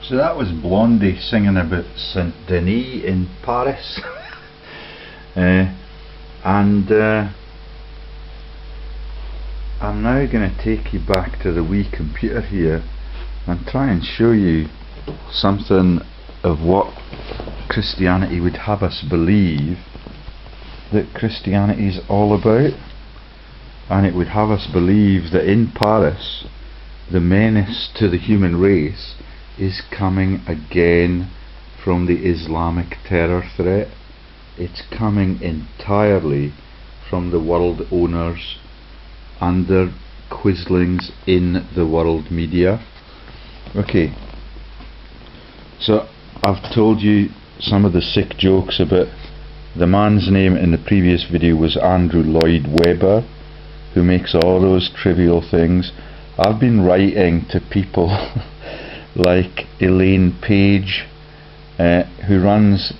So that was Blondie singing about Saint Denis in Paris. And I'm now going to take you back to the wee computer here and try and show you something of what Christianity would have us believe that Christianity is all about. And it would have us believe that in Paris the menace to the human race is coming again from the Islamic terror threat. It's coming entirely from the world owners and their quislings in the world media. Okay, so I've told you some of the sick jokes about the man's name in the previous video was Andrew Lloyd Webber, who makes all those trivial things. I've been writing to people like Elaine Page, who runs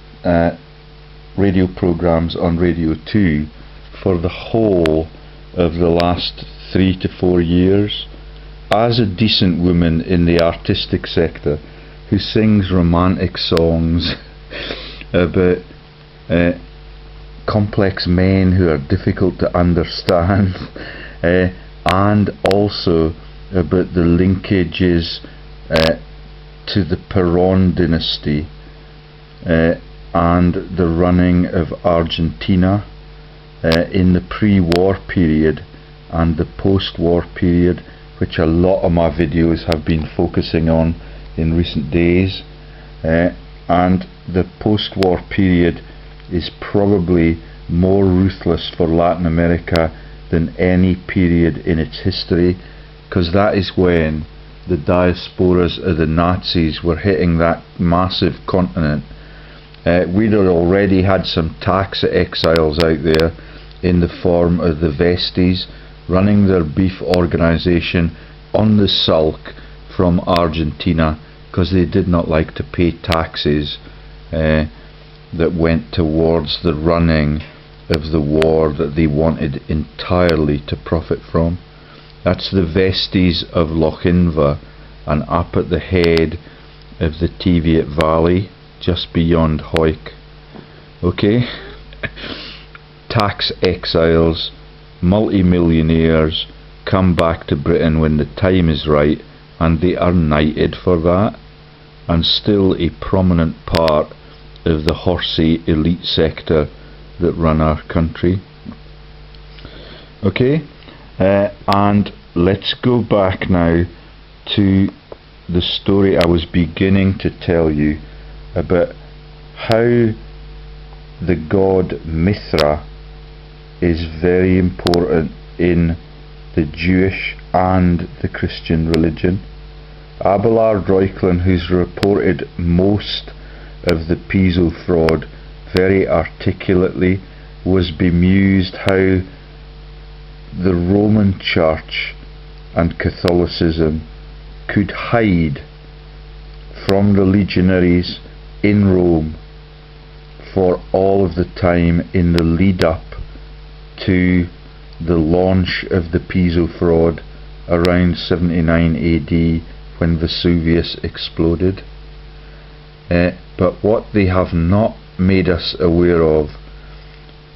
radio programs on Radio 2 for the whole of the last 3 to 4 years, as a decent woman in the artistic sector who sings romantic songs about complex men who are difficult to understand, and also about the linkages to the Peron dynasty and the running of Argentina in the pre-war period and the post-war period, which a lot of my videos have been focusing on in recent days. And the post-war period is probably more ruthless for Latin America than any period in its history, because that is when the diasporas of the Nazis were hitting that massive continent. We'd already had some tax exiles out there in the form of the Vesties running their beef organisation on the sulk from Argentina, because they did not like to pay taxes that went towards the running of the war that they wanted entirely to profit from. That's the Vesties of Lochinva, and up at the head of the Teviot Valley, just beyond Hawick. Okay? Tax exiles, multi-millionaires, come back to Britain when the time is right, and they are knighted for that, and still a prominent part of the horsey elite sector that run our country. Okay, and let's go back now to the story I was beginning to tell you about how the god Mithra is very important in the Jewish and the Christian religion. Abelard Reuchlin, who's reported most of the Piso fraud very articulately, was bemused how the Roman Church and Catholicism could hide from the legionaries in Rome for all of the time in the lead up to the launch of the Piso fraud around 79 AD when Vesuvius exploded. But what they have not made us aware of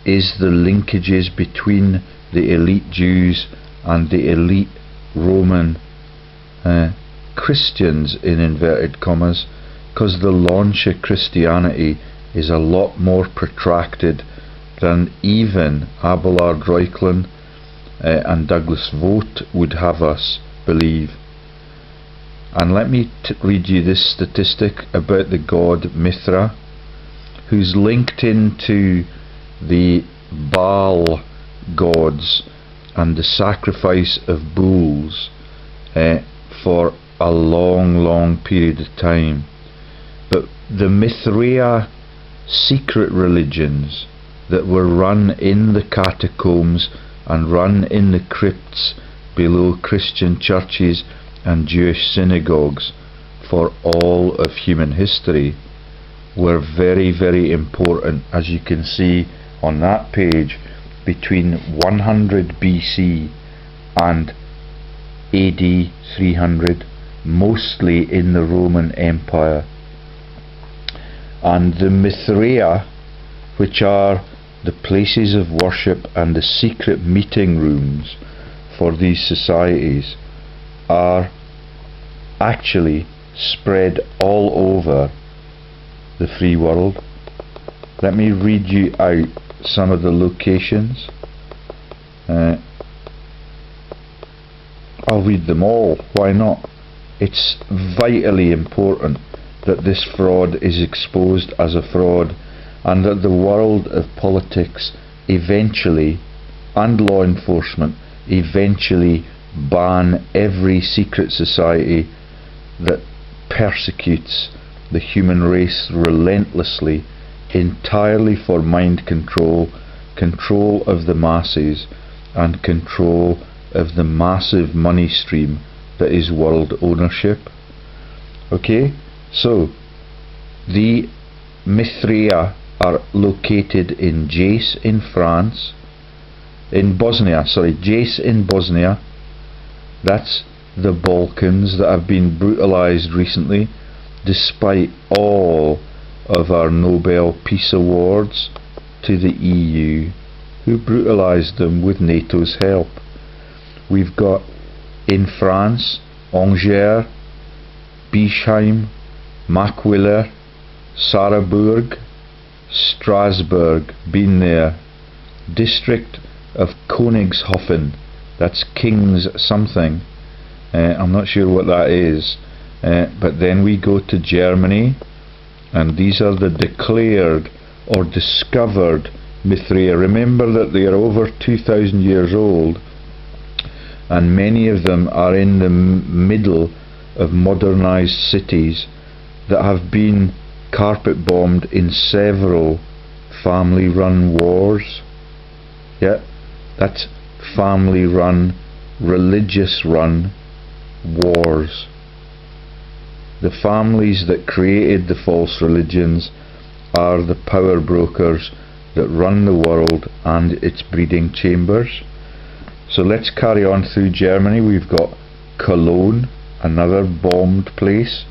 is the linkages between the elite Jews and the elite Roman Christians, in inverted commas, because the launch of Christianity is a lot more protracted than even Abelard Reuchlin and Douglas Vogt would have us believe. And let me read you this statistic about the god Mithra, who's linked into the Baal gods and the sacrifice of bulls for a long period of time. But the Mithrae secret religions that were run in the catacombs and run in the crypts below Christian churches and Jewish synagogues for all of human history were very important, as you can see on that page, between 100 BC and AD 300, mostly in the Roman Empire. And the Mithraea, which are the places of worship and the secret meeting rooms for these societies, are actually spread all over the free world. Let me read you out some of the locations. I'll read them all, why not? It's vitally important that this fraud is exposed as a fraud, and that the world of politics eventually, and law enforcement, eventually ban every secret society that persecutes the human race relentlessly, entirely for mind control, control of the masses, and control of the massive money stream that is world ownership. Okay, so the Mithraea are located in Jace in France, in Bosnia, that's the Balkans that have been brutalized recently, despite all of our Nobel Peace Awards to the EU, who brutalized them with NATO's help. We've got in France, Angers, Bischheim, Macquiller, Sarrebourg, Strasbourg, been there. District of Königshofen, that's King's something, I'm not sure what that is, but then we go to Germany, and these are the declared or discovered Mithrae. Remember that they are over 2,000 years old, and many of them are in the middle of modernized cities that have been carpet bombed in several family run wars. Yeah, that's family run, religious run wars. The families that created the false religions are the power brokers that run the world and its breeding chambers. So let's carry on through Germany. We've got Cologne, another bombed place,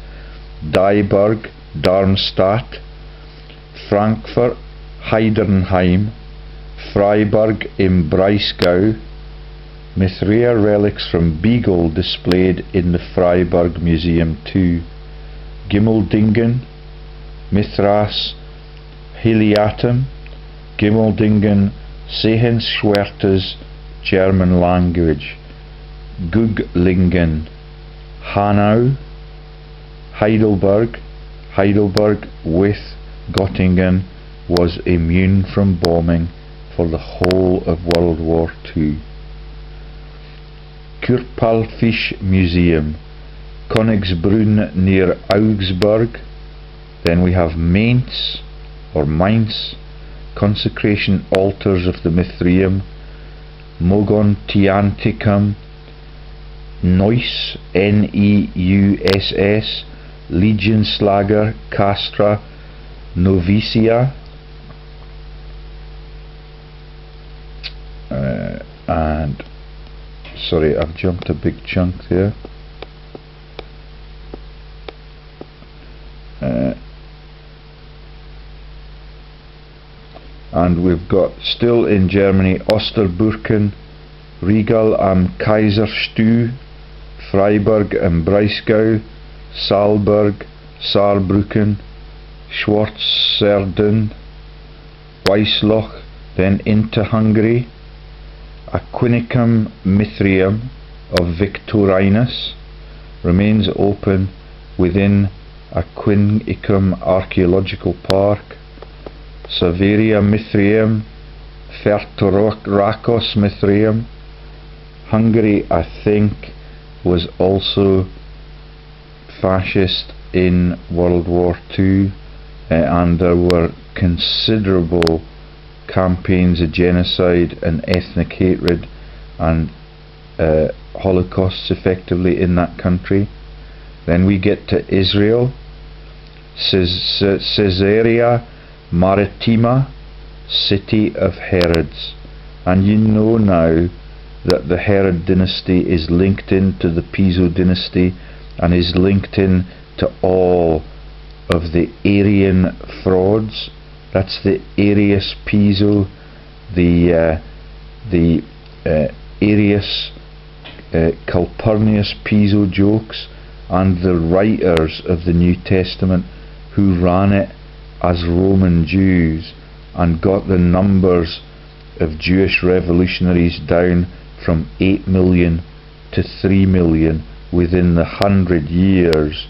Dieburg, Darmstadt, Frankfurt, Heidenheim, Freiburg im Breisgau. Mithraea relics from Beagle displayed in the Freiburg Museum too. Gimmeldingen, Mithras Heliatum, Gimmeldingen Sehenswertes, German language. Guglingen, Hanau, Heidelberg with Göttingen was immune from bombing for the whole of World War II. Kurpalfisch Museum, Königsbrunn near Augsburg. Then we have Mainz, consecration altars of the Mithraeum. Mogontianticum, Neuss, Neuss, Legionslager, Castra, Novicia, and sorry, I've jumped a big chunk there. And we've got still in Germany Osterburken, Regal am Kaiserstuhl, Freiburg am Breisgau, Saalburg, Saarbrücken, Schwarzerden, Weissloch, then into Hungary, Aquinicum Mithraeum of Victorinus remains open within Aquinicum Archaeological Park. Saveria Mithraeum, Fertorakos Mithraeum. Hungary, I think, was also fascist in World War II, and there were considerable campaigns of genocide and ethnic hatred and holocausts effectively in that country. Then we get to Israel, Caesarea Maritima, city of Herods, and you know now that the Herod dynasty is linked into the Piso dynasty and is linked in to all of the Arian frauds. That's the Arius Piso, the Arius Calpurnius Piso jokes, and the writers of the New Testament who ran it as Roman Jews and got the numbers of Jewish revolutionaries down from 8 million to 3 million within the 100 years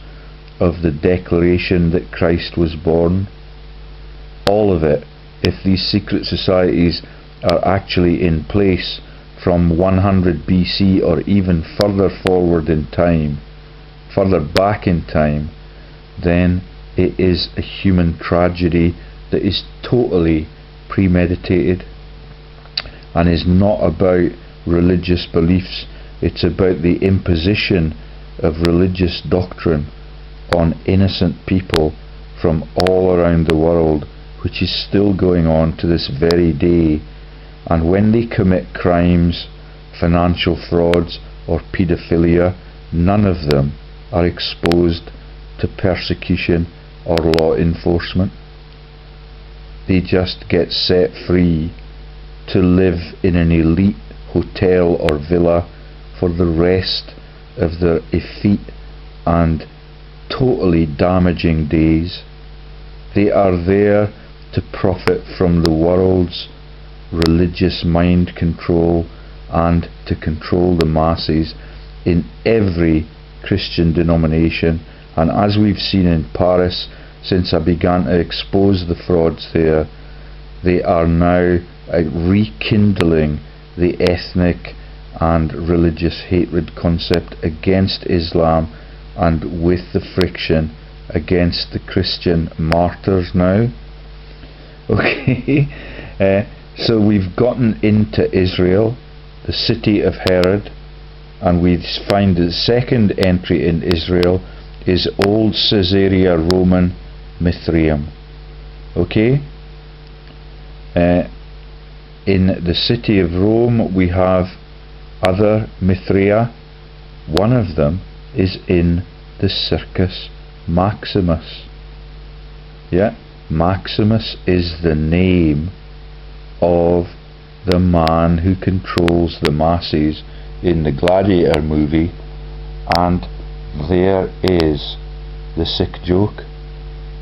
of the declaration that Christ was born. All of it, if these secret societies are actually in place from 100 BC or even further forward in time, further back in time, then it is a human tragedy that is totally premeditated and is not about religious beliefs. It's about the imposition of religious doctrine on innocent people from all around the world, which is still going on to this very day. And when they commit crimes, financial frauds or paedophilia, none of them are exposed to persecution or law enforcement. They just get set free to live in an elite hotel or villa for the rest of their effete and totally damaging days. They are there to profit from the world's religious mind control and to control the masses in every Christian denomination. And as we've seen in Paris, since I began to expose the frauds there, they are now rekindling the ethnic and religious hatred concept against Islam, and with the friction against the Christian martyrs now. Okay, so we've gotten into Israel, the city of Herod, and we find the second entry in Israel is old Caesarea Roman Mithraeum. Okay, in the city of Rome we have other Mithraea. One of them is in the Circus Maximus. Yeah, Maximus is the name of the man who controls the masses in the Gladiator movie, and there is the sick joke,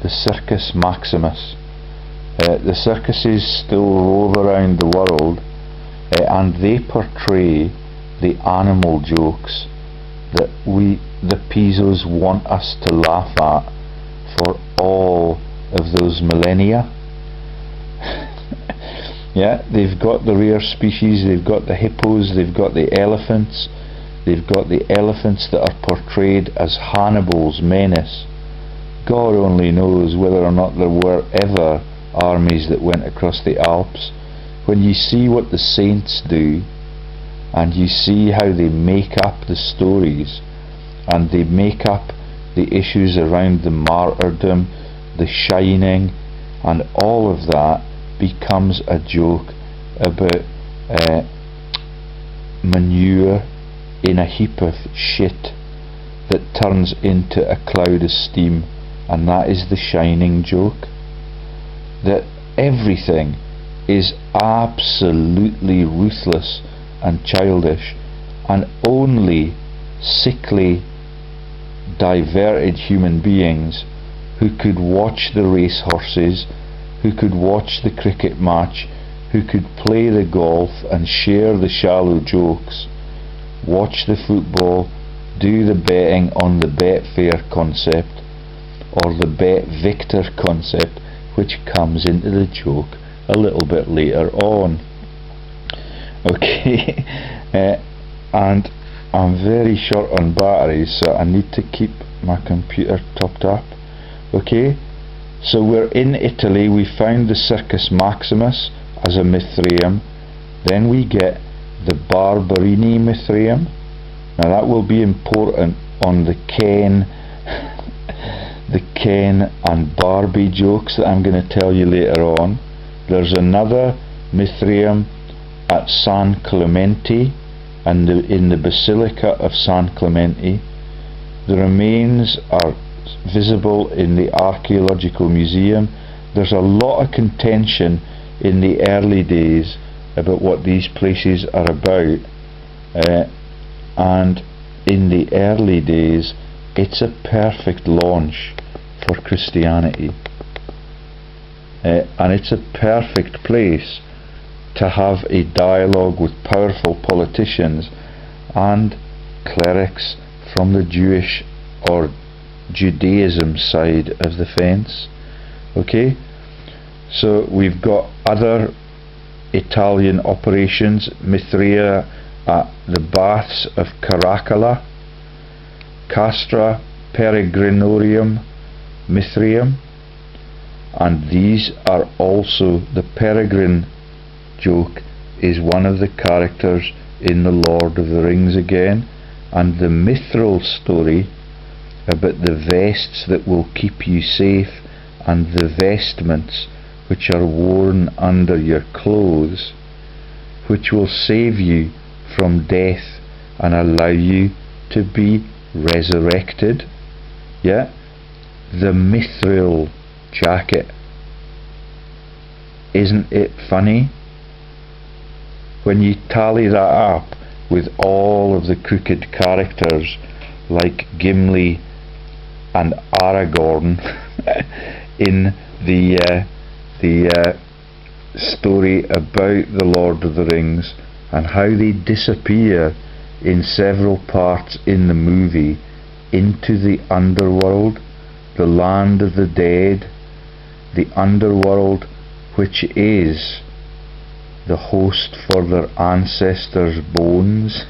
the Circus Maximus. The circuses still roll around the world, and they portray the animal jokes that the Pisos want us to laugh at for all of those millennia. Yeah, they've got the rare species, they've got the hippos, they've got the elephants, they've got the elephants that are portrayed as Hannibal's menace. God only knows whether or not there were ever armies that went across the Alps. When you see what the saints do, and you see how they make up the stories, and they make up the issues around the martyrdom, the shining, and all of that becomes a joke about manure in a heap of shit that turns into a cloud of steam, and that is the shining joke. That everything is absolutely ruthless and childish, and only sickly, diverted human beings who could watch the racehorses, who could watch the cricket match, who could play the golf and share the shallow jokes, watch the football, do the betting on the Betfair concept or the Bet Victor concept, which comes into the joke a little bit later on. Okay, and I'm very short on batteries, so I need to keep my computer topped up. Okay, so we're in Italy. We found the Circus Maximus as a Mithraeum. Then we get the Barberini Mithraeum. Now that will be important on the Ken and Barbie jokes that I'm going to tell you later on. There's another Mithraeum at San Clemente and in the Basilica of San Clemente. The remains are visible in the archaeological museum. There's a lot of contention in the early days about what these places are about, and in the early days it's a perfect launch for Christianity, and it's a perfect place to have a dialogue with powerful politicians and clerics from the Jewish or Judaism side of the fence. Okay, so we've got other Italian operations. Mithrae at the Baths of Caracalla, Castra Peregrinorium Mithraeum, and these are also, the peregrine joke is one of the characters in the Lord of the Rings again, and the Mithral story about the vests that will keep you safe and the vestments which are worn under your clothes, which will save you from death and allow you to be resurrected. Yeah, the Mithral jacket. Isn't it funny? When you tally that up with all of the crooked characters like Gimli and Aragorn in the story about the Lord of the Rings, and how they disappear in several parts in the movie into the underworld, the land of the dead, the underworld, which is the host for their ancestors' bones,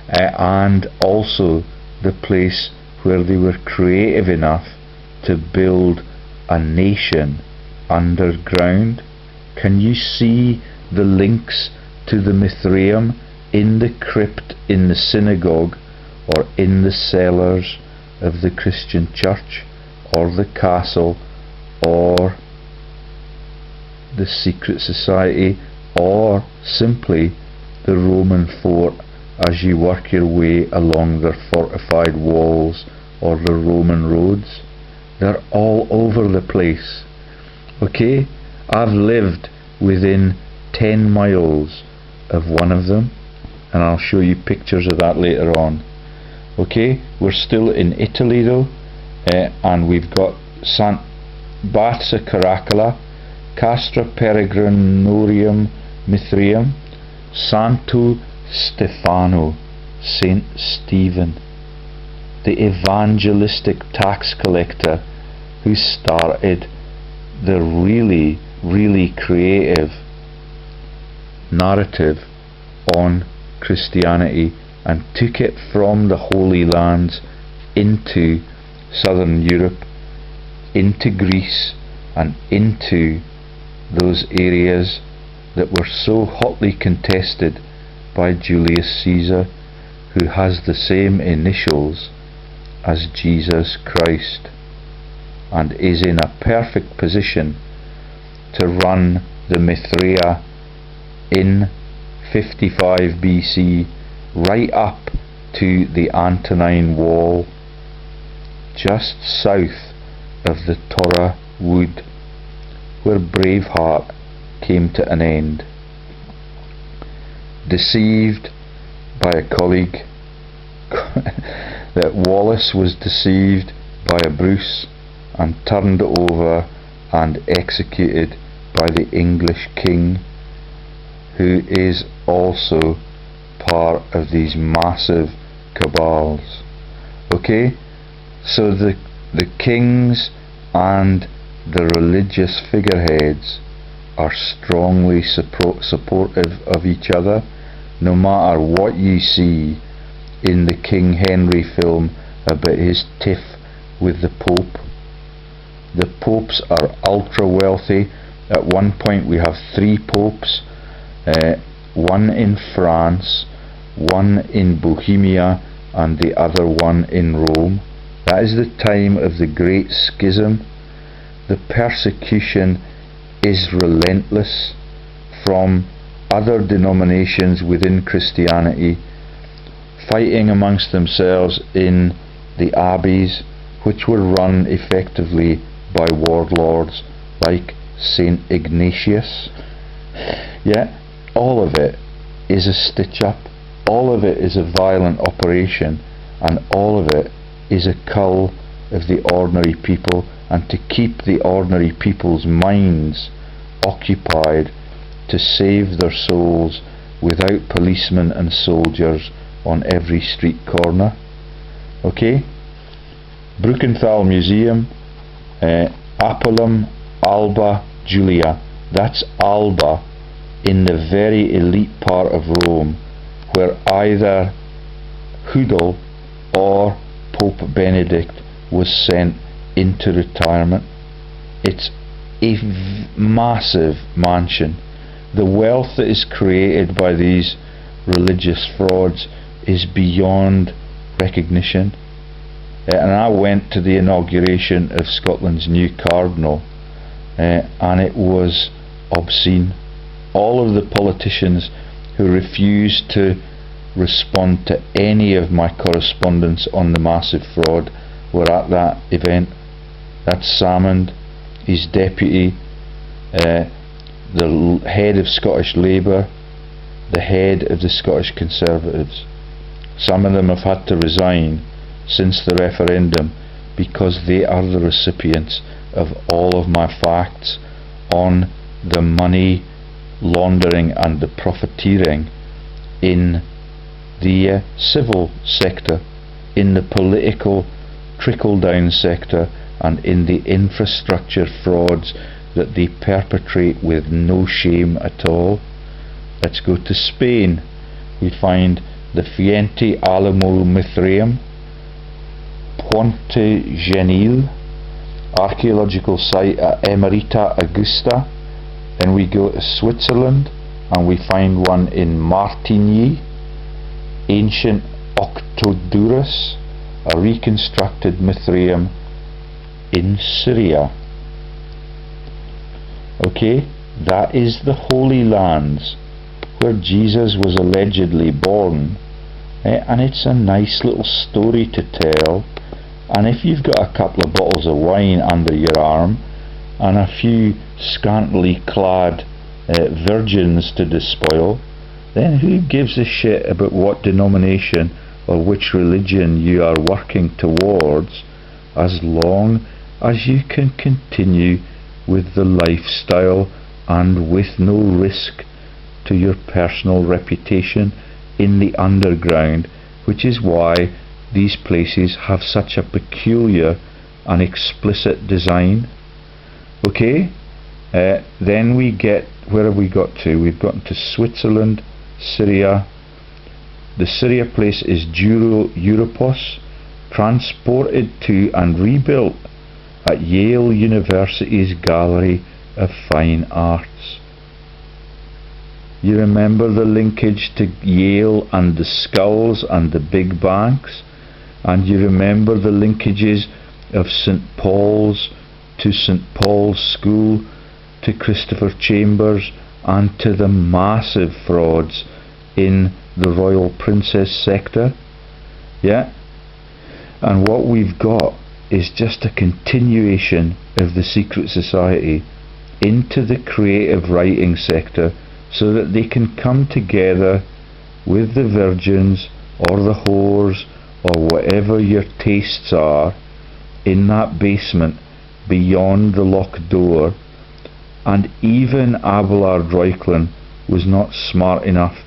and also the place where they were creative enough to build a nation underground. Can you see the links to the Mithraeum in the crypt in the synagogue, or in the cellars of the Christian church, or the castle, or the secret society, or simply the Roman fort as you work your way along their fortified walls or the Roman roads? They're all over the place. Okay, I've lived within 10 miles of one of them, and I'll show you pictures of that later on. Okay, we're still in Italy though, and we've got Baths of Caracalla, Castra Peregrinorium Mithraeum, Santo Stefano, Saint Stephen, the evangelistic tax collector who started the really creative narrative on Christianity and took it from the Holy Lands into southern Europe, into Greece, and into those areas that were so hotly contested by Julius Caesar, who has the same initials as Jesus Christ, and is in a perfect position to run the Mithrae in 55 BC right up to the Antonine Wall, just south of the Torah Wood, where Braveheart came to an end. Deceived by a colleague, that Wallace was deceived by a Bruce and turned over and executed by the English king, who is also part of these massive cabals. Okay, so the kings and the religious figureheads are strongly supportive of each other, no matter what you see in the King Henry film about his tiff with the Pope. The popes are ultra wealthy. At one point we have 3 popes, one in France, one in Bohemia, and the other one in Rome. That is the time of the Great Schism. The persecution is relentless from other denominations within Christianity, fighting amongst themselves in the abbeys, which were run effectively by warlords like St. Ignatius. Yeah, all of it is a stitch up, all of it is a violent operation, and all of it is a cull of the ordinary people, and to keep the ordinary people's minds occupied to save their souls without policemen and soldiers on every street corner. Okay? Brukenthal Museum, Apulum Alba Julia. That's Alba in the very elite part of Rome, where either Hudel or Pope Benedict was sent into retirement. It's a massive mansion. The wealth that is created by these religious frauds is beyond recognition. And I went to the inauguration of Scotland's new Cardinal, and it was obscene. All of the politicians who refused to respond to any of my correspondence on the massive fraud were at that event. That's Salmond, his deputy, the head of Scottish Labour, the head of the Scottish Conservatives. Some of them have had to resign since the referendum because they are the recipients of all of my facts on the money laundering and the profiteering in the civil sector, in the political trickle-down sector, and in the infrastructure frauds that they perpetrate with no shame at all. Let's go to Spain. We find the Fuente Alamo Mithraeum, Puente Genil, archaeological site at Emerita Augusta. Then we go to Switzerland and we find one in Martigny, ancient Octodurus, a reconstructed Mithraeum in Syria. Okay, that is the Holy Lands where Jesus was allegedly born, and it's a nice little story to tell. And if you've got a couple of bottles of wine under your arm and a few scantily clad virgins to despoil, then who gives a shit about what denomination or which religion you are working towards, as long as you can continue with the lifestyle and with no risk to your personal reputation in the underground, which is why these places have such a peculiar and explicit design. Okay, then we get, where have we got to? We've gotten to Switzerland, Syria. The Syria place is Europos, transported to and rebuilt at Yale University's Gallery of Fine Arts. You remember the linkage to Yale and the skulls and the big banks, and you remember the linkages of St. Paul's to St. Paul's School, to Christopher Chambers, and to the massive frauds in the Royal Princess sector. Yeah? And what we've got is just a continuation of the secret society into the creative writing sector, so that they can come together with the virgins or the whores or whatever your tastes are in that basement beyond the locked door. And even Abelard Reuchlin was not smart enough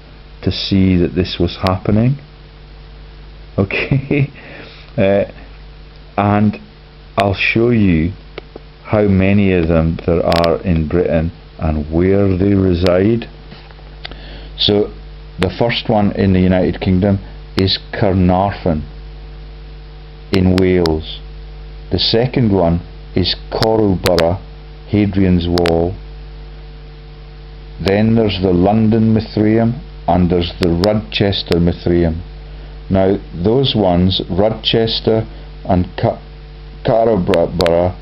to see that this was happening. Okay? And I'll show you how many of them there are in Britain and where they reside. So the first one in the United Kingdom is Caernarfon in Wales. The second one is Corroborra, Hadrian's Wall. Then there's the London Mithraeum, and there's the Rudchester Mithraeum. Now those ones, Rudchester and Corroborra,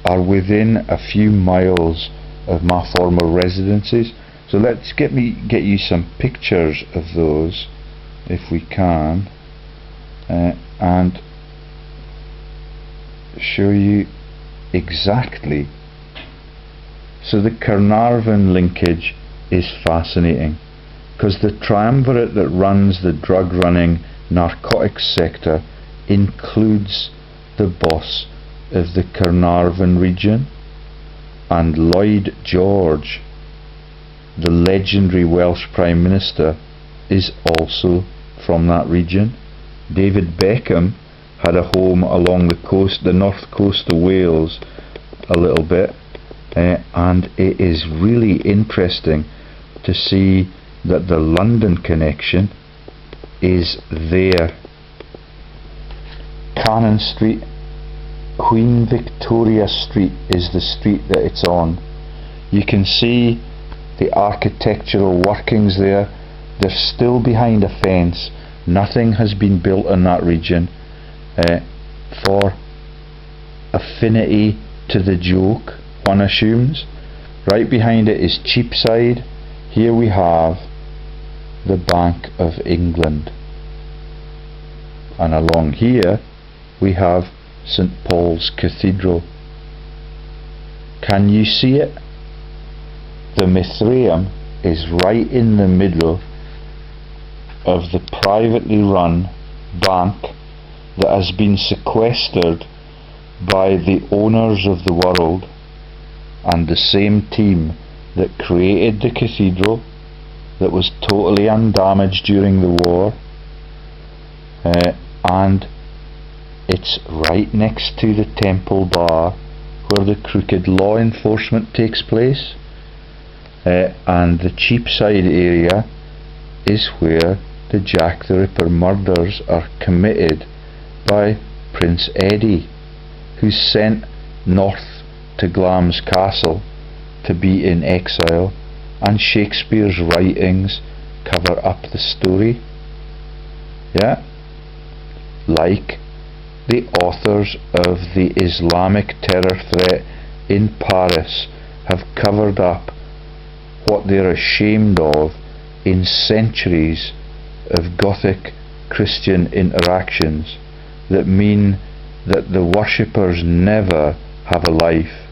are within a few miles of my former residences. So let's get you some pictures of those, if we can. And show you exactly. So the Carnarvon linkage is fascinating, because the triumvirate that runs the drug running narcotics sector includes the boss of the Carnarvon region, and Lloyd George, the legendary Welsh Prime Minister, is also from that region. David Beckham had a home along the coast, the north coast of Wales, a little bit, and it is really interesting to see that the London connection is there. Cannon Street, Queen Victoria Street is the street that it's on. You can see the architectural workings there. They're still behind a fence. Nothing has been built in that region for affinity to the joke, one assumes. Right behind it is Cheapside. Here we have the Bank of England, and along here we have St Paul's Cathedral. Can you see it? The Mithraeum is right in the middle of the privately run bank that has been sequestered by the owners of the world and the same team that created the cathedral, that was totally undamaged during the war, and it's right next to the Temple Bar where the crooked law enforcement takes place, and the Cheapside area is where the Jack the Ripper murders are committed by Prince Eddie, who's sent north to Glamis Castle to be in exile, and Shakespeare's writings cover up the story. Yeah, like the authors of the Islamic terror threat in Paris have covered up what they're ashamed of in centuries of Gothic Christian interactions that mean that the worshippers never have a life,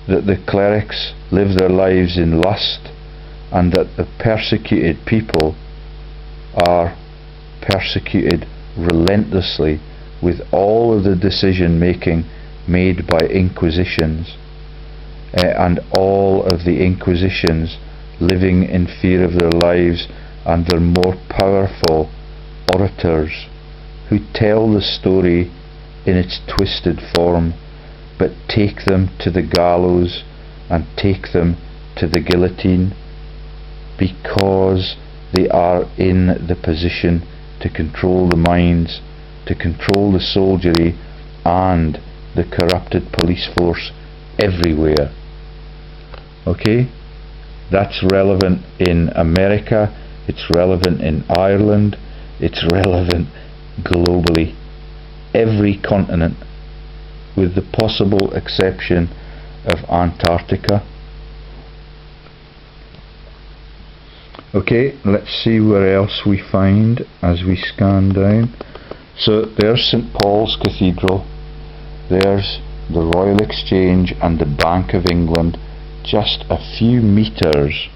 that the clerics live their lives in lust, and that the persecuted people are persecuted relentlessly with all of the decision making made by inquisitions, and all of the inquisitions living in fear of their lives, and their more powerful orators who tell the story in its twisted form, but take them to the gallows and take them to the guillotine, because they are in the position to control the minds, to control the soldiery and the corrupted police force everywhere. Okay, that's relevant in America, it's relevant in Ireland, it's relevant globally, every continent, with the possible exception of Antarctica. Okay, let's see where else we find as we scan down. So there's St Paul's Cathedral, there's the Royal Exchange and the Bank of England, just a few metres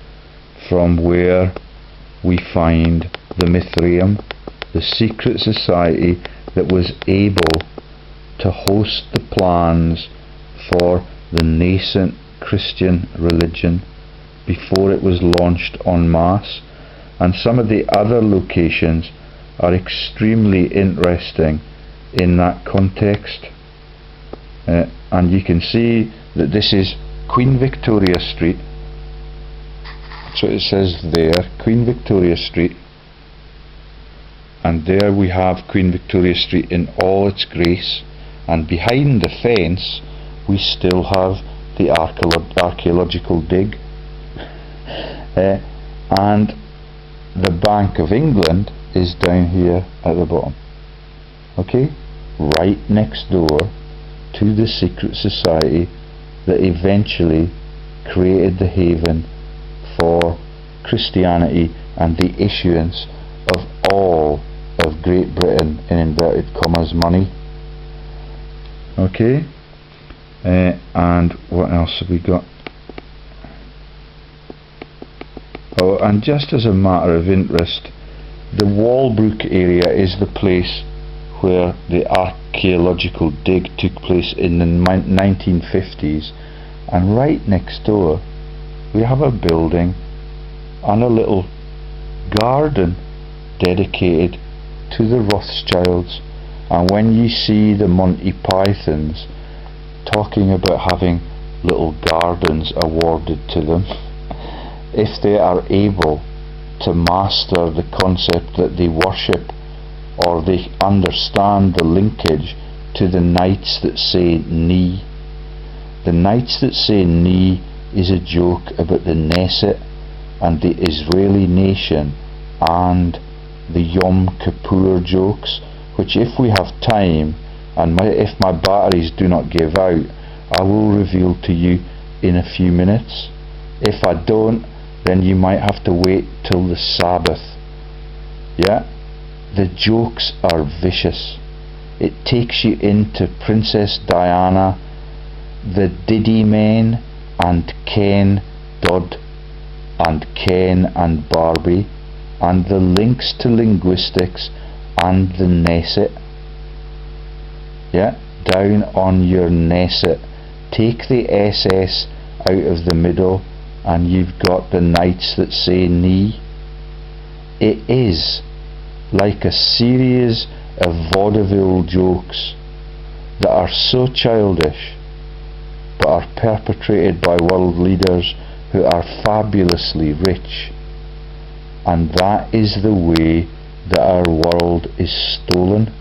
from where we find the Mithraeum, the secret society that was able to host the plans for the nascent Christian religion before it was launched en masse. And some of the other locations are extremely interesting in that context, and you can see that this is Queen Victoria Street, so it says there, Queen Victoria Street, and there we have Queen Victoria Street in all its grace, and behind the fence we still have the archaeological dig, and the Bank of England is down here at the bottom, okay, right next door to the secret society that eventually created the haven for Christianity and the issuance of all of Great Britain, in inverted commas, money. Okay, and what else have we got? Oh, and just as a matter of interest, the Walbrook area is the place where the archaeological dig took place in the 1950s, and right next door we have a building and a little garden dedicated to the Rothschilds. And when you see the Monty Pythons talking about having little gardens awarded to them, if they are able to master the concept that they worship, or they understand the linkage to the Knights that say Ni. The Knights that say Ni is a joke about the Knesset and the Israeli nation and the Yom Kippur jokes, which, if we have time and if my batteries do not give out, I will reveal to you in a few minutes. If I don't, then you might have to wait till the Sabbath. Yeah? The jokes are vicious. It takes you into Princess Diana, the Diddy Men, and Ken Dodd, and Ken and Barbie, and the links to linguistics and the Knesset. Yeah? Down on your Knesset. Take the SS out of the middle, and you've got the Knights that say Ni. It is like a series of vaudeville jokes that are so childish but are perpetrated by world leaders who are fabulously rich, and that is the way that our world is stolen.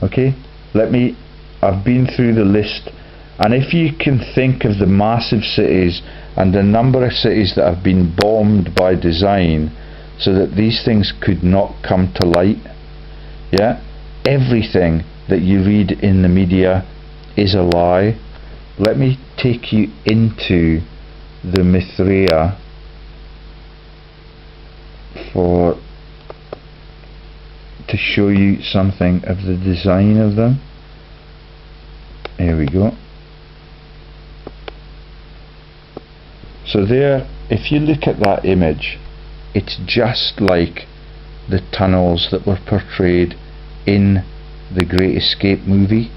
Okay, I've been through the list, and if you can think of the massive cities and the number of cities that have been bombed by design so that these things could not come to light, yeah, everything that you read in the media is a lie. Let me take you into the Mithrae to show you something of the design of them. Here we go. So there, if you look at that image, it's just like the tunnels that were portrayed in the Great Escape movie.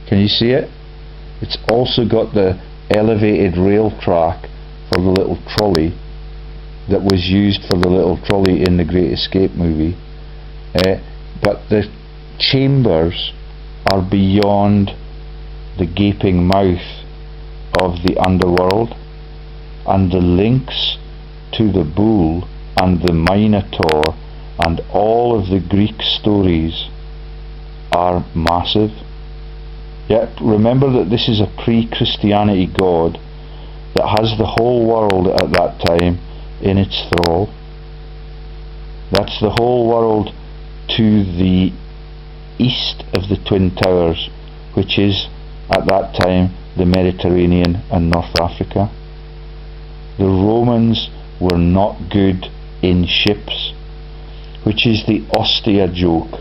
Can you see it? It's also got the elevated rail track for the little trolley that was used for the little trolley in the Great Escape movie. But the chambers are beyond the gaping mouth of the underworld, and the links to the bull and the minotaur and all of the Greek stories are massive. Yet remember that this is a pre-Christianity God that has the whole world at that time in its thrall. That's the whole world to the east of the Twin Towers, which is at that time the Mediterranean and North Africa. The Romans were not good in ships, which is the Ostia joke.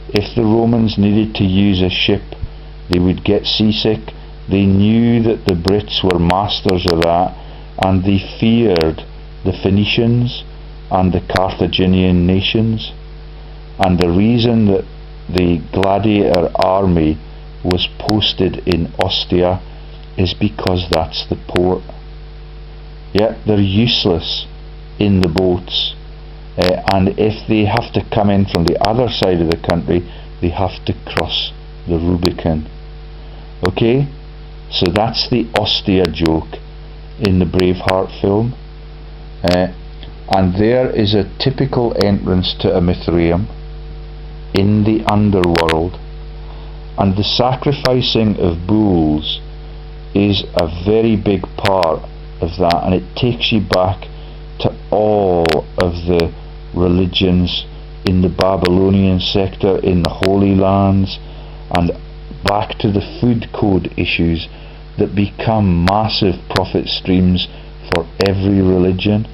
If the Romans needed to use a ship, they would get seasick. They knew that the Brits were masters of that, and they feared the Phoenicians and the Carthaginian nations. And the reason that the gladiator army was posted in Ostia is because that's the port. Yet they're useless in the boats, and if they have to come in from the other side of the country, they have to cross the Rubicon. Okay, so that's the Ostia joke in the Braveheart film, and there is a typical entrance to a Mithraeum in the underworld, and the sacrificing of bulls is a very big part of that, and it takes you back to all of the religions in the Babylonian sector, in the Holy Lands, and back to the food code issues that become massive profit streams for every religion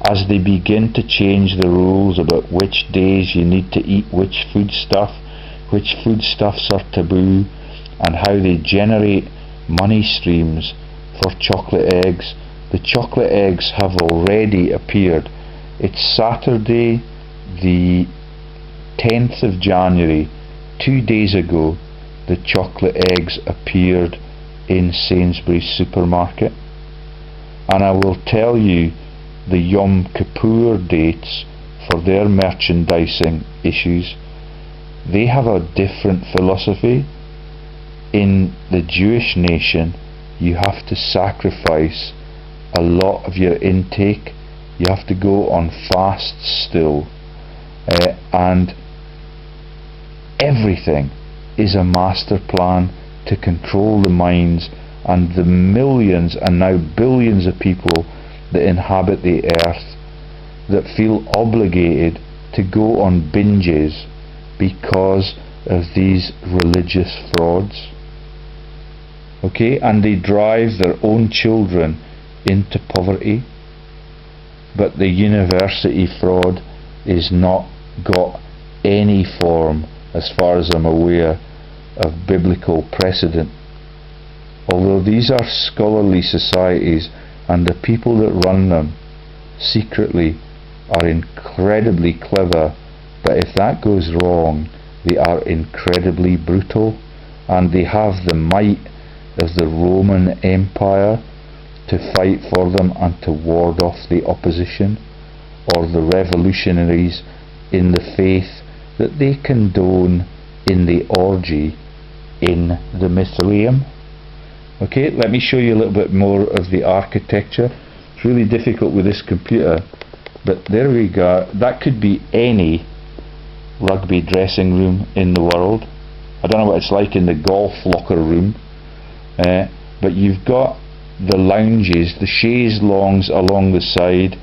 as they begin to change the rules about which days you need to eat which food stuff, which foodstuffs are taboo, and how they generate money streams for chocolate eggs. The chocolate eggs have already appeared. It's Saturday the 10th of January, 2 days ago, the chocolate eggs appeared in Sainsbury's supermarket. And I will tell you the Yom Kippur dates for their merchandising issues. They have a different philosophy. In the Jewish nation, you have to sacrifice a lot of your intake. You have to go on fasts still, and everything is a master plan to control the minds and the millions and now billions of people that inhabit the earth, that feel obligated to go on binges because of these religious frauds. Okay, and they drive their own children into poverty. But the university fraud is not got any form, as far as I'm aware, of biblical precedent. Although these are scholarly societies, and the people that run them secretly are incredibly clever, but if that goes wrong, they are incredibly brutal, and they have the might of the Roman Empire to fight for them and to ward off the opposition, or the revolutionaries in the faith that they condone in the orgy in the Mithraeum. Okay, let me show you a little bit more of the architecture. It's really difficult with this computer, but there we go. That could be any rugby dressing room in the world. I don't know what it's like in the golf locker room, but you've got the lounges, the chaise longues along the side,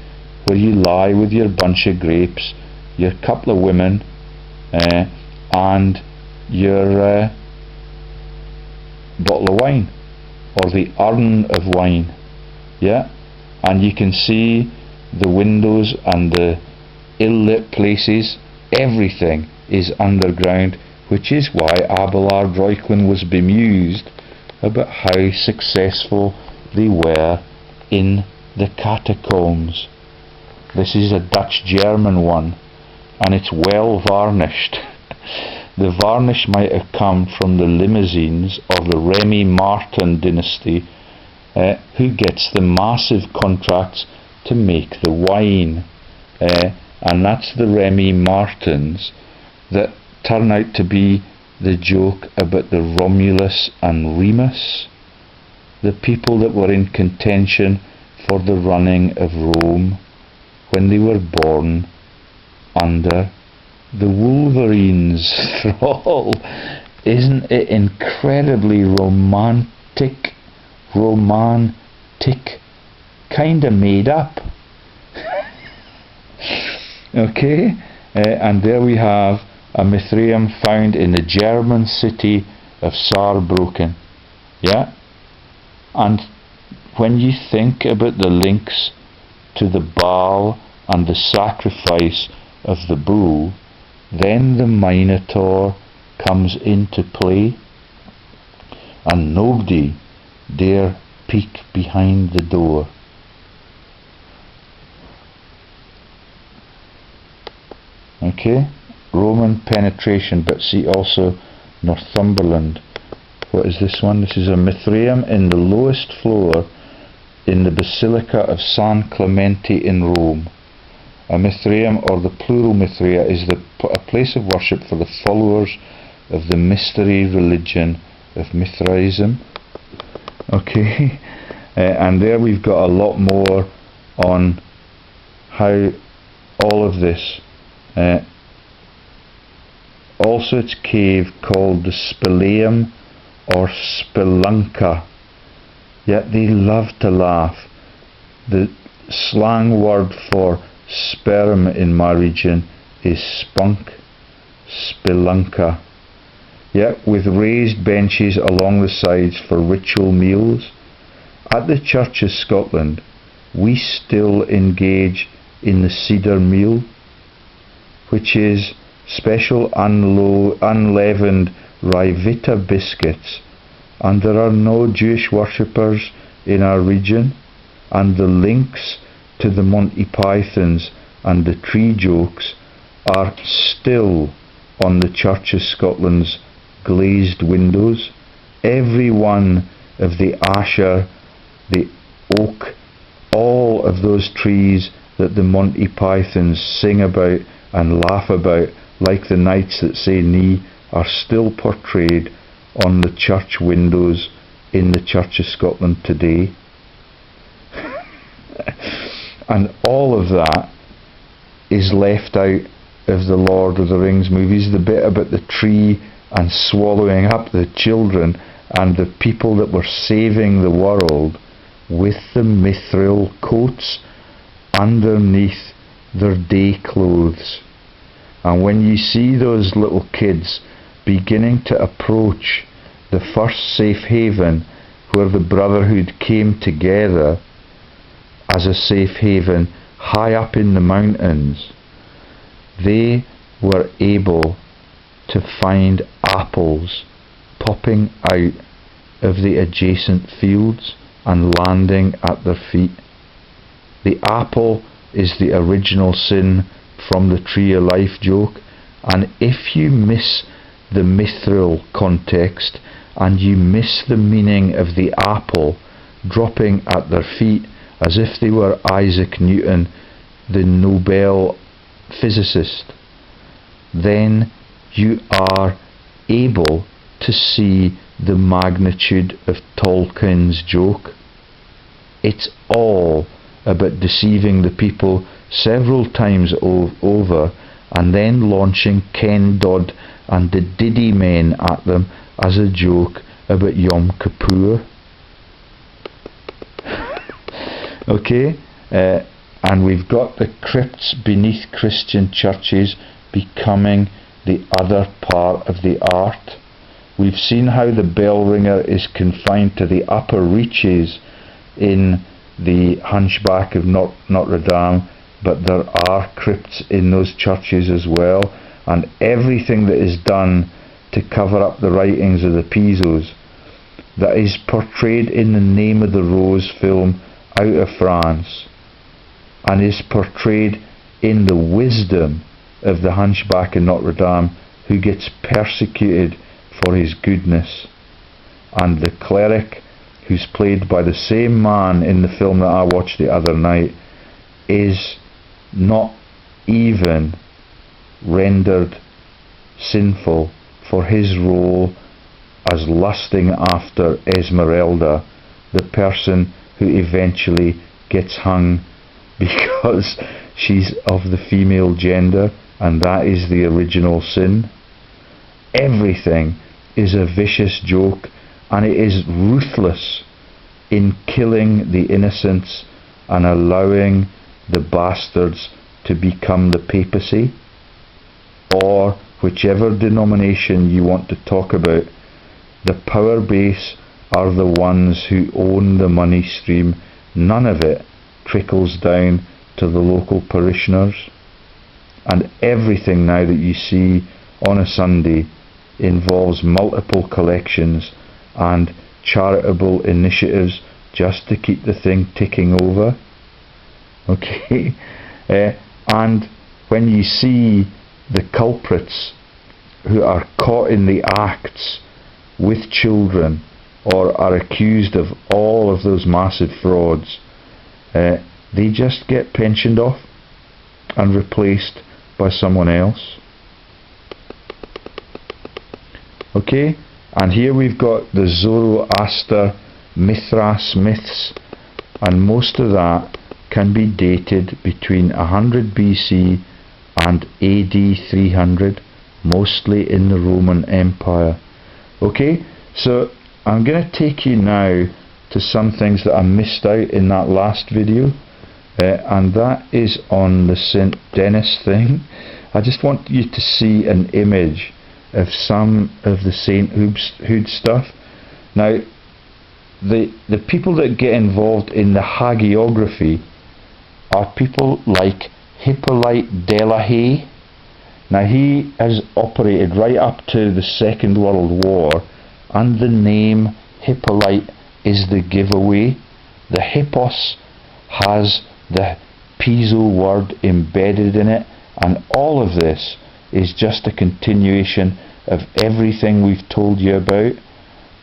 where you lie with your bunch of grapes, your couple of women, and your bottle of wine, or the urn of wine. Yeah, and you can see the windows and the ill-lit places. Everything is underground, which is why Abelard Royquin was bemused about how successful they were in the catacombs. This is a Dutch-German one, and it's well varnished. The varnish might have come from the limousines of the Remy Martin dynasty, who gets the massive contracts to make the wine, and that's the Remy Martins that turn out to be the joke about the Romulus and Remus, the people that were in contention for the running of Rome when they were born under the Wolverines' thrall. Isn't it incredibly romantic, kinda made up? Okay, and there we have a Mithraeum found in the German city of Saarbrücken. Yeah, and when you think about the links to the Baal and the sacrifice of the bull, then the Minotaur comes into play, and nobody dare peek behind the door. Okay, Roman penetration, but see also Northumberland. What is this one? This is a Mithraeum in the lowest floor in the Basilica of San Clemente in Rome. A Mithraeum, or the plural Mithraea, is a place of worship for the followers of the mystery religion of Mithraism. Okay, and there we've got a lot more on how all of this. Also, it's cave called the Speleum or Spelunca. Yet they love to laugh. The slang word for sperm in my region is spunk, spelunca. Yet with raised benches along the sides for ritual meals. At the Church of Scotland, we still engage in the cedar meal, which is special unleavened Ryvita biscuits, and there are no Jewish worshippers in our region, and the links to the Monty Pythons and the tree jokes are still on the Church of Scotland's glazed windows. Every one of the asher, the oak, all of those trees that the Monty Pythons sing about and laugh about, like the Knights that say nee, are still portrayed on the church windows in the Church of Scotland today. And all of that is left out of the Lord of the Rings movies. The bit about the tree and swallowing up the children and the people that were saving the world with the mithril coats underneath their day clothes. And when you see those little kids beginning to approach the first safe haven where the Brotherhood came together as a safe haven high up in the mountains, they were able to find apples popping out of the adjacent fields and landing at their feet. The apple is the original sin from the Tree of Life joke, and if you miss the mithril context and you miss the meaning of the apple dropping at their feet as if they were Isaac Newton, the Nobel physicist, then you are able to see the magnitude of Tolkien's joke. It's all about deceiving the people several times over and then launching Ken Dodd and the Diddy Men at them as a joke about Yom Kippur. Okay, and we've got the crypts beneath Christian churches becoming the other part of the art. We've seen how the bell ringer is confined to the upper reaches in the Hunchback of Notre Dame, but there are crypts in those churches as well, and everything that is done to cover up the writings of the Pisos, that is portrayed in the Name of the Rose film out of France, and is portrayed in the wisdom of the Hunchback of Notre Dame, who gets persecuted for his goodness, and the cleric, who's played by the same man in the film that I watched the other night, is not even rendered sinful for his role as lusting after Esmeralda, the person who eventually gets hung because she's of the female gender, and that is the original sin. Everything is a vicious joke, and it is ruthless in killing the innocents and allowing the bastards to become the papacy, or whichever denomination you want to talk about. The power base are the ones who own the money stream. None of it trickles down to the local parishioners, and everything now that you see on a Sunday involves multiple collections and charitable initiatives just to keep the thing ticking over. Okay, and when you see the culprits who are caught in the acts with children or are accused of all of those massive frauds, they just get pensioned off and replaced by someone else. Okay, and here we've got the Zoroaster Mithras myths, and most of that can be dated between 100 BC and AD 300, mostly in the Roman Empire. Okay, so I'm going to take you now to some things that I missed out in that last video, and that is on the St. Denis thing. I just want you to see an image of some of the sainthood stuff. Now, the people that get involved in the hagiography are people like Hippolyte Delahaye, Now he has operated right up to the Second World War, and the name Hippolyte is the giveaway. The hippos has the piezo word embedded in it, and all of this is just a continuation of everything we've told you about,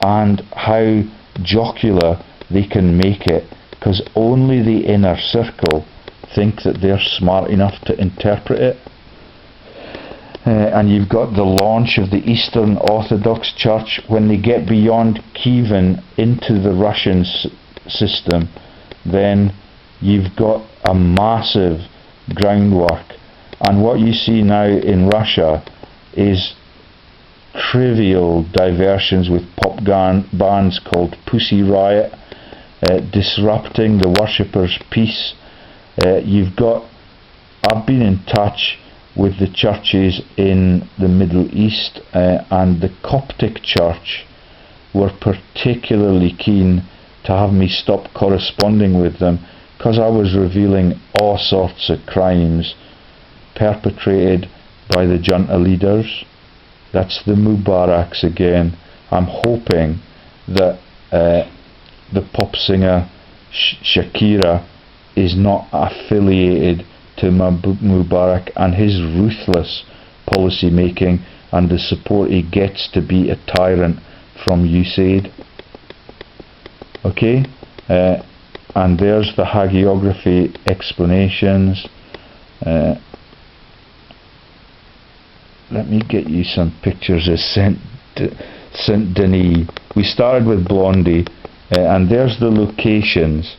and how jocular they can make it, because only the inner circle think that they're smart enough to interpret it. And you've got the launch of the Eastern Orthodox Church. When they get beyond Kievan into the Russian system, then you've got a massive groundwork. And what you see now in Russia is trivial diversions with pop bands called Pussy Riot, disrupting the worshippers' peace. I've been in touch with the churches in the Middle East, and the Coptic Church were particularly keen to have me stop corresponding with them, because I was revealing all sorts of crimes perpetrated by the junta leaders. That's the Mubaraks again. I'm hoping that the pop singer Shakira is not affiliated to Mubarak and his ruthless policy making and the support he gets to be a tyrant from USAID. Okay, and there's the hagiography explanations. Let me get you some pictures of Saint Denis. We started with Blondie, and there's the locations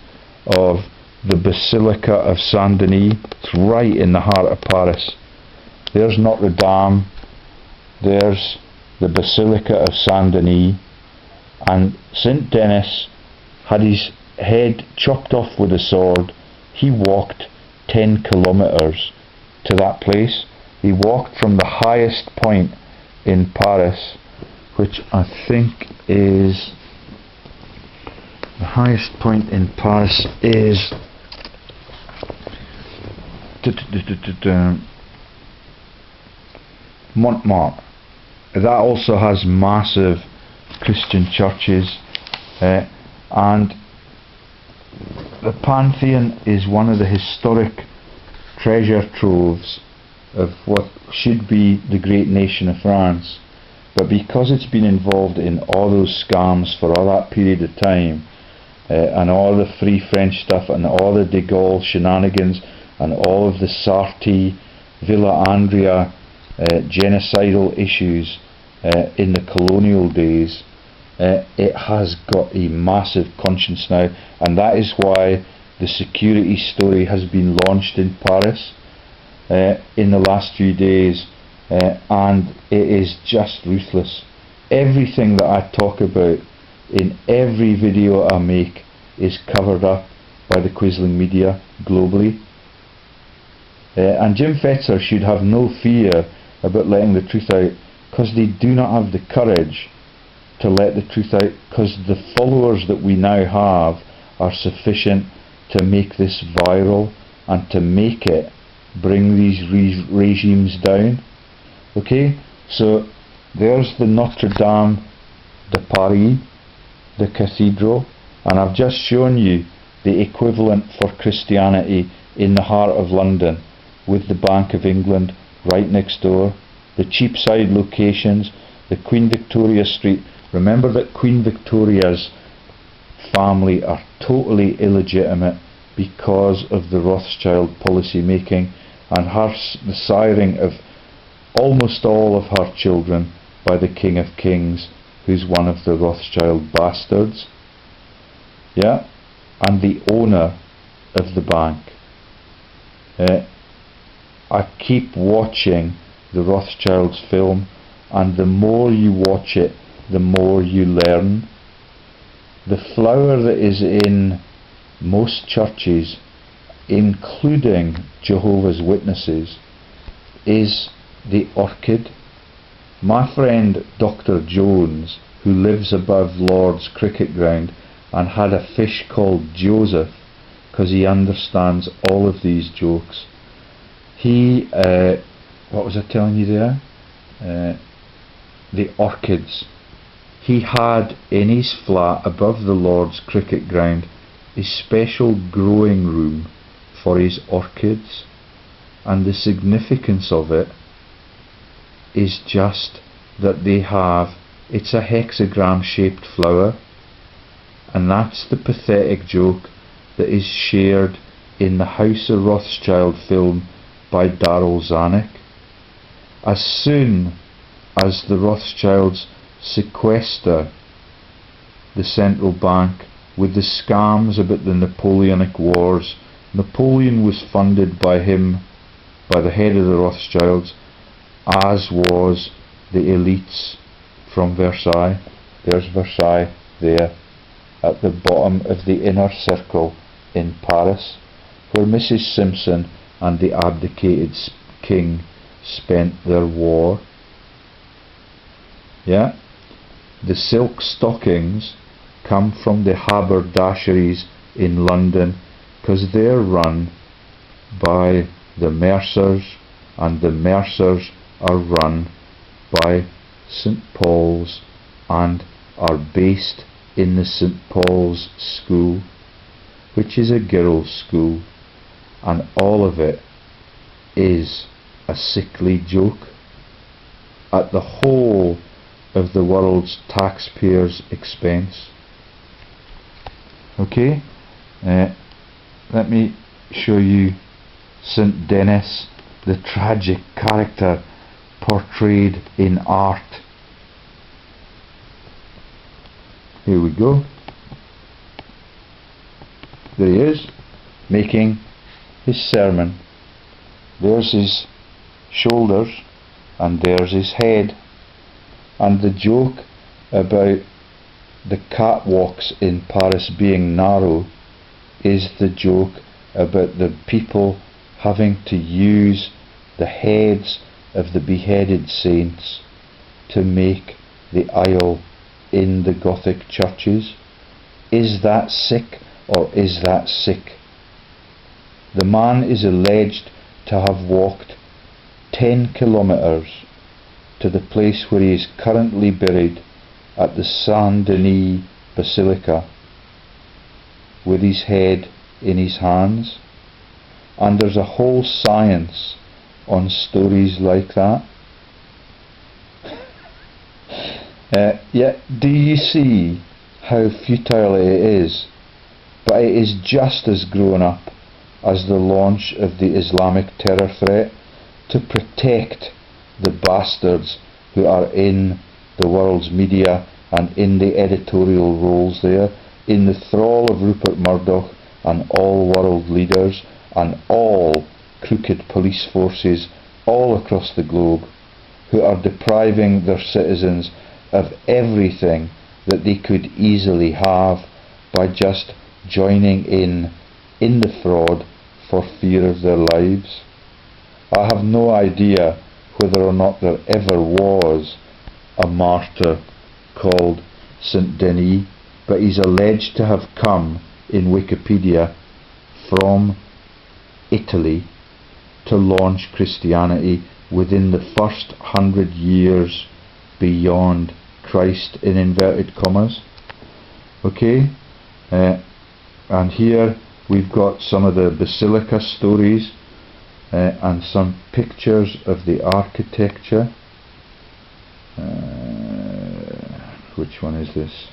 of the Basilica of Saint Denis. It's right in the heart of Paris. There's Notre Dame, there's the Basilica of Saint Denis, and Saint Denis had his head chopped off with a sword. He walked 10 kilometers to that place. He walked from the highest point in Paris, which I think is, the highest point in Paris is Montmartre. That also has massive Christian churches, and the Pantheon is one of the historic treasure troves of what should be the great nation of France. But because it's been involved in all those scams for all that period of time, and all the Free French stuff, and all the de Gaulle shenanigans, and all of the Sarti, Villa Andria genocidal issues in the colonial days, it has got a massive conscience now, and that is why the security story has been launched in Paris in the last few days, and it is just ruthless. Everything that I talk about in every video I make is covered up by the Quisling media globally, and Jim Fetzer should have no fear about letting the truth out, because they do not have the courage to let the truth out, because the followers that we now have are sufficient to make this viral and to make it bring these regimes down. Okay, so there's the Notre Dame de Paris, the cathedral, and I've just shown you the equivalent for Christianity in the heart of London, with the Bank of England right next door, the Cheapside locations, the Queen Victoria Street. Remember that Queen Victoria's family are totally illegitimate because of the Rothschild policy making and the siring of almost all of her children by the King of Kings, who's one of the Rothschild bastards. Yeah, and the owner of the bank. I keep watching the Rothschilds film, and the more you watch it, the more you learn. The flower that is in most churches, including Jehovah's Witnesses, is the orchid. My friend Dr. Jones, who lives above Lord's cricket ground and had a fish called Joseph because he understands all of these jokes, he what was I telling you there? The orchids. He had in his flat above the Lord's cricket ground a special growing room for his orchids, and the significance of it is just that they have, it's a hexagram shaped flower, and that's the pathetic joke that is shared in the House of Rothschild film by Darryl Zanuck. As soon as the Rothschilds sequester the central bank with the scams about the Napoleonic Wars, Napoleon was funded by him, by the head of the Rothschilds, as was the elites from Versailles. There's Versailles there at the bottom of the inner circle in Paris, where Mrs. Simpson and the abdicated king spent their war. Yeah? The silk stockings come from the haberdasheries in London, because they're run by the mercers, and the mercers are run by St. Paul's and are based in the St. Paul's School, which is a girls' school, and all of it is a sickly joke at the whole of the world's taxpayers' expense. Okay, let me show you St. Denis, the tragic character portrayed in art. Here we go. There he is, making his sermon. There's his shoulders and there's his head. And the joke about the catwalks in Paris being narrow is the joke about the people having to use the heads of the beheaded saints to make the aisle in the Gothic churches. Is that sick, or is that sick? The man is alleged to have walked 10 kilometres to the place where he is currently buried at the Saint Denis Basilica with his head in his hands. And there's a whole science on stories like that. Yeah, do you see how futile it is? But it is just as grown up as the launch of the Islamic terror threat to protect the bastards who are in the world's media and in the editorial roles there, in the thrall of Rupert Murdoch and all world leaders and all crooked police forces all across the globe, who are depriving their citizens of everything that they could easily have by just joining in the fraud for fear of their lives. I have no idea whether or not there ever was a martyr called St. Denis, but he's alleged to have come in Wikipedia from Italy to launch Christianity within the first 100 years beyond Christ, in inverted commas. Okay, and here we've got some of the basilica stories and some pictures of the architecture. Which one is this?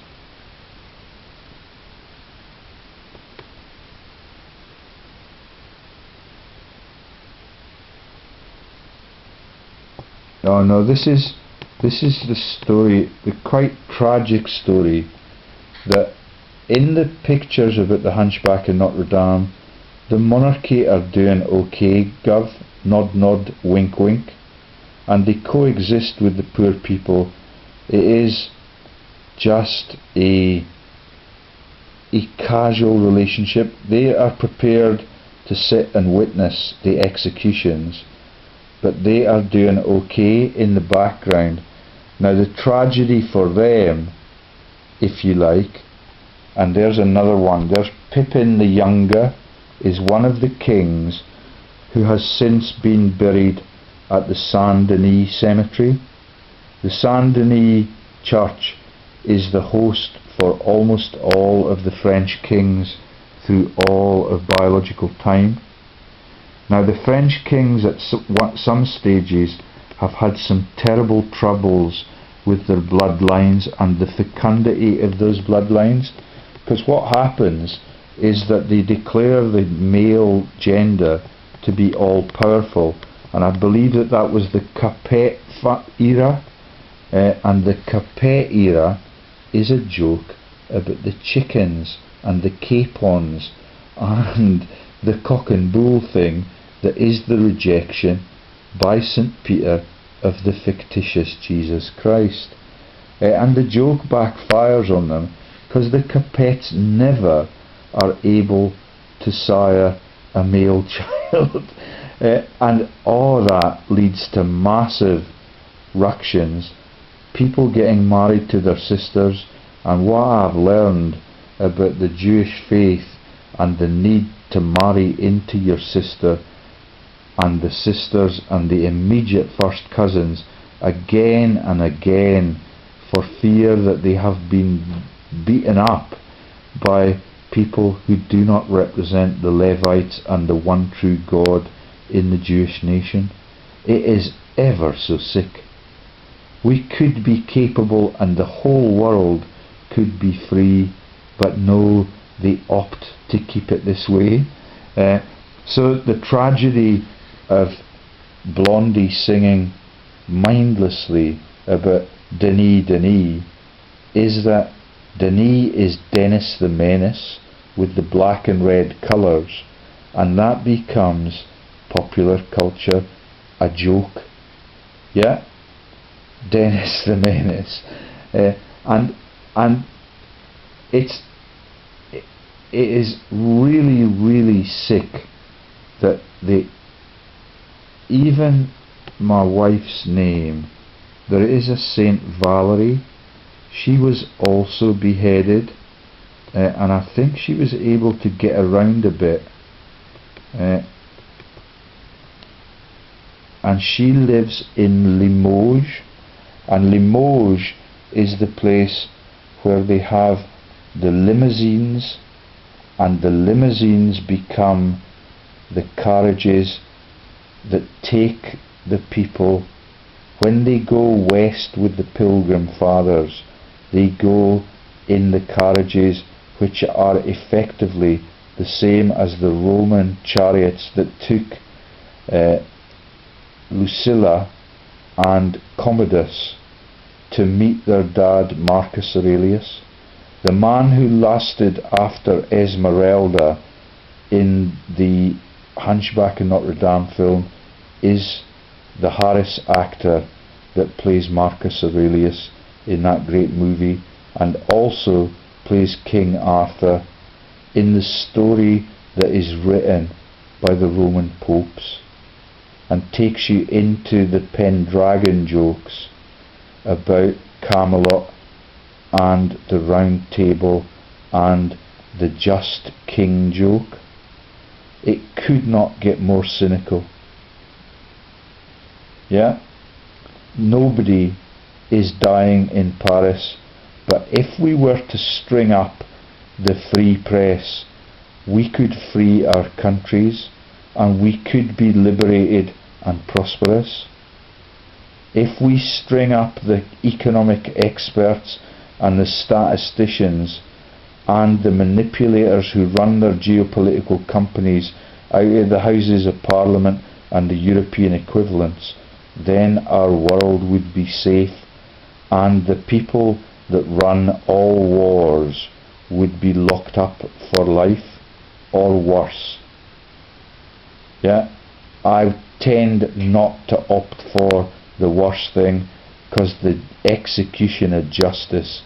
Oh no, this is the story, the quite tragic story, that in the pictures about the Hunchback in Notre Dame, the monarchy are doing okay, gov, nod nod, wink wink, and they coexist with the poor people. It is just a casual relationship. They are prepared to sit and witness the executions, but they are doing okay in the background. Now the tragedy for them, if you like, and there's another one, there's Pippin the Younger, is one of the kings who has since been buried at the Saint Denis Cemetery. The Saint Denis Church is the host for almost all of the French kings through all of biological time. Now, the French kings at some stages have had some terrible troubles with their bloodlines and the fecundity of those bloodlines, because what happens is that they declare the male gender to be all powerful, and I believe that that was the Capet era, and the Capet era is a joke about the chickens and the capons and the cock and bull thing that is the rejection by St. Peter of the fictitious Jesus Christ. And the joke backfires on them, because the Capets never are able to sire a male child. And all that leads to massive ructions, people getting married to their sisters. And what I've learned about the Jewish faith and the need to marry into your sister and the sisters and the immediate first cousins again and again, for fear that they have been beaten up by people who do not represent the Levites and the one true God in the Jewish nation. It is ever so sick. We could be capable and the whole world could be free, but no, they opt to keep it this way. So the tragedy of Blondie singing mindlessly about Denis Denis is that Denis is Dennis the Menace with the black and red colours, and that becomes popular culture, a joke. Yeah, Dennis the Menace, and it is really, really sick that even my wife's name, there is a Saint Valerie. She was also beheaded, and I think she was able to get around a bit, and she lives in Limoges, and Limoges is the place where they have the limousines, and the limousines become the carriages that take the people when they go west with the Pilgrim Fathers. They go in the carriages which are effectively the same as the Roman chariots that took Lucilla and Commodus to meet their dad Marcus Aurelius. The man who lasted after Esmeralda in the Hunchback of Notre Dame film is the Harris actor that plays Marcus Aurelius in that great movie, and also plays King Arthur in the story that is written by the Roman popes, and takes you into the Pendragon jokes about Camelot and the Round Table and the Just King joke. It could not get more cynical. Yeah? Nobody is dying in Paris, but if we were to string up the free press, we could free our countries and we could be liberated and prosperous. If we string up the economic experts and the statisticians and the manipulators who run their geopolitical companies out of the Houses of Parliament and the European equivalents, then our world would be safe, and the people that run all wars would be locked up for life or worse. Yeah, I tend not to opt for the worst thing, because the execution of justice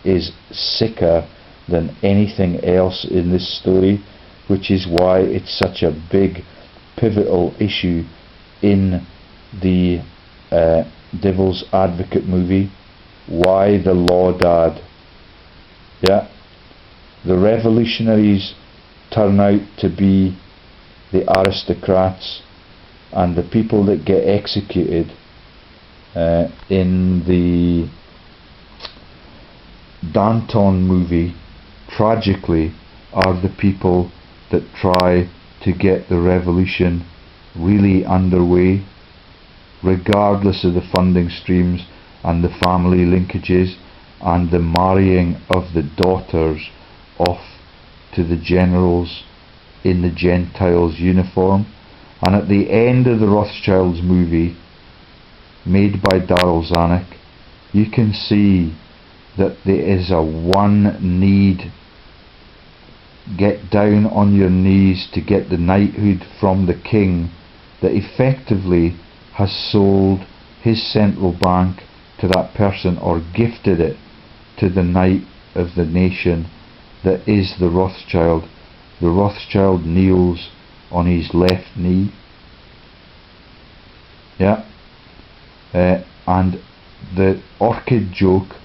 is sicker than anything else in this story, which is why it's such a big pivotal issue in the Devil's Advocate movie. Why the law dad? Yeah, the revolutionaries turn out to be the aristocrats, and the people that get executed in the Danton movie, tragically, are the people that try to get the revolution really underway, regardless of the funding streams and the family linkages and the marrying of the daughters off to the generals in the Gentiles' uniform. And at the end of the Rothschilds movie, made by Daryl Zanuck, you can see that there is a one need: get down on your knees to get the knighthood from the king that effectively has sold his central bank to that person, or gifted it to the knight of the nation that is the Rothschild. The Rothschild kneels on his left knee. Yeah. And the orchid joke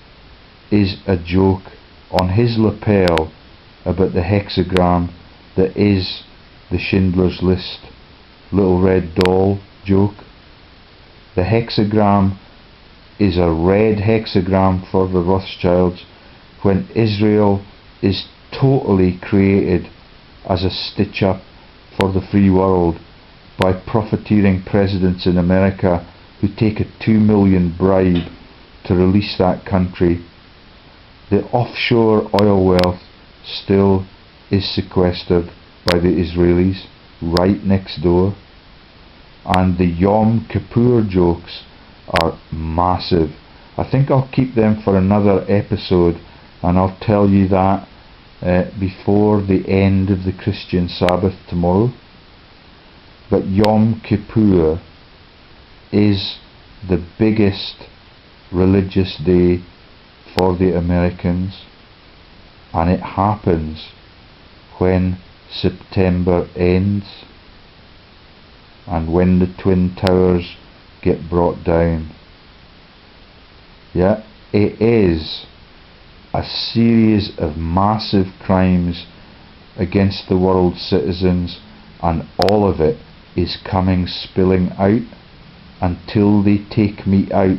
is a joke on his lapel about the hexagram that is the Schindler's List little red doll joke. The hexagram is a red hexagram for the Rothschilds, when Israel is totally created as a stitch up for the free world by profiteering presidents in America who take a $2 million bribe to release that country. The offshore oil wealth still is sequestered by the Israelis right next door, and the Yom Kippur jokes are massive. I think I'll keep them for another episode, and I'll tell you that before the end of the Christian Sabbath tomorrow. But Yom Kippur is the biggest religious day for the Americans, and it happens when September ends and when the Twin Towers get brought down. Yeah, it is a series of massive crimes against the world's citizens, and all of it is coming spilling out until they take me out.